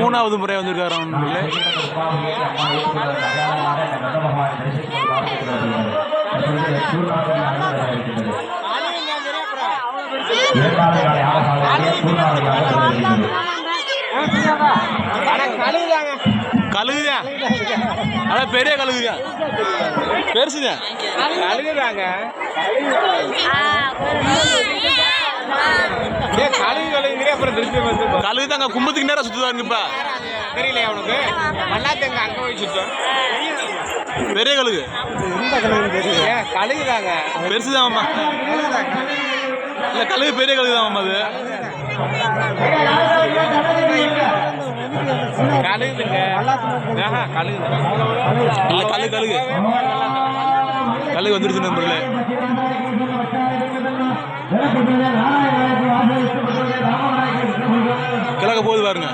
மூணாவது முறை வந்திருக்காரு கழுகுதான், அதான் பெரிய கழுகுதான், பெருசுதான் கழுகுதாங்க. கழுகுதாங்க கும்பத்துக்கு நேரம் சுத்துதாங்க. இப்ப தெரியலையா அவனுக்கு? மண்ணாத்தங்க அங்க போய் சுத்தம். பெரிய கழுகு கழுகுதாங்க, பெருசுதான் மாமா. இல்ல கழுகு பெரிய கழுகுதான் மாமா. அது கழுகு கழுகு கழுகு வந்துருச்சு நம்பர்ல. கிழக்க போகுது பாருங்க.